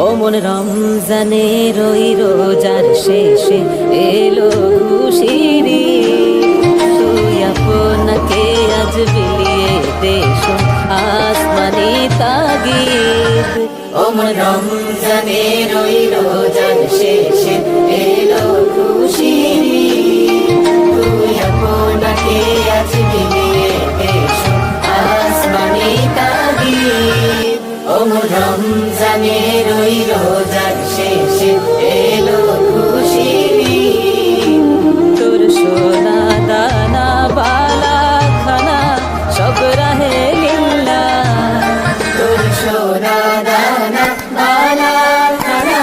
ও মন রমজানের ওই রোজার শেষে এলো খুশির ঈদ। তুই আপনাকে আজ বিলিয়ে দে শোন আসমানি তাগিদ। ও মন রমজানের ওই রোজার শেষে এলো খুশির ঈদ। তুই আপনাকে আজ বিলিয়ে দে শোন আসমানি তাগিদ। ও মন রমজানের ওই রোজার শেষে এলো খুশির ঈদ। তোর সোনা দানা বালা খানা সব রাহে লিল্লাহ। তোর সোনা দানা বালা খানা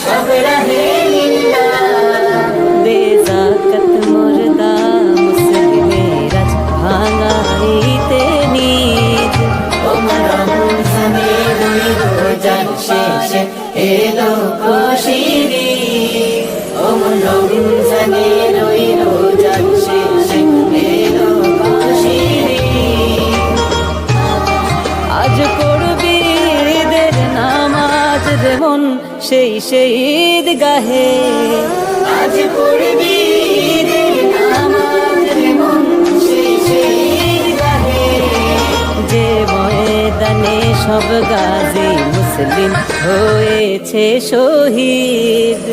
সব রাহে লিল্লাহ। দে যাকাত মুর্দা মুসলিমের আজ ভাঙাইতে নিদ। ও মন রমজানের ওই রোজার শেষে এলো খুশির ঈদ। ও মন রমজানের ওই রোজার শেষে এলো খুশির ঈদ। আজ পড়বি ঈদের নামাজ রে মন সেই ঈদ গাহে। আজ পড়বি ঈদের নামাজ রে মন সেই ঈদ গাহে। যে ময়দানে সব গাজী মুসলিম হয়েছে শহীদ।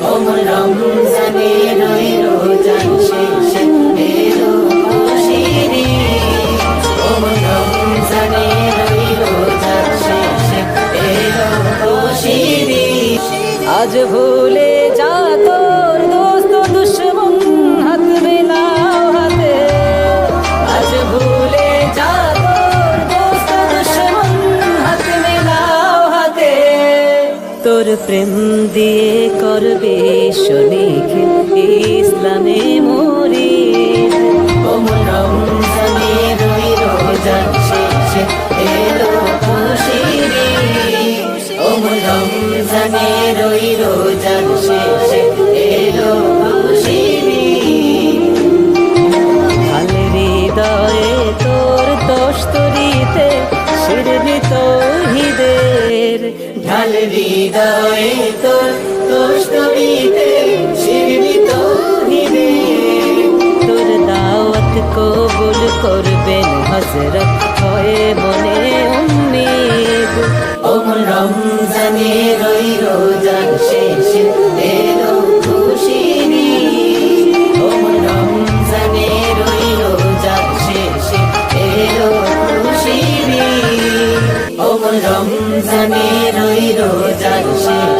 ও মন রমজানের ওই রোজার শেষে এলো খুশির ঈদ। ও মন রমজানের ওই রোজার শেষে এলো খুশির ঈদ। আজ ভুলে যা তোর দোস্ত দুশ্মন হাত মেলাও হাতে। আজ ভুলে যা তোর দোস্ত দুশ্মন হাত মেলাও হাতে। তোর প্রেম দিয়ে করবে শনিখিল ইসলামে মুরিদ। ও মন রমজানের ওই রোজার শেষে এলো খুশির ঈদ। ও মন রমজানের ওই রোজার শেষে এলো খুশির ঈদ। ঢালে হৃদয়ে তোর দস্তরিতে শিরনি তৌহিদের। ঢাল হৃদয়ে তোর দস্তরিতে শিরনি তৌহিদের। তোর দাওয়াত কবুল করবেন হযরত হয়ে মনে উম্মীদ। ও মন রমজানের ওই রোজার শেষে এলো খুশির ঈদ। ও মন রমজানের ওই রোজার শেষে এলো খুশির ঈদ। ও মন রমজানের ওই রোজার শেষে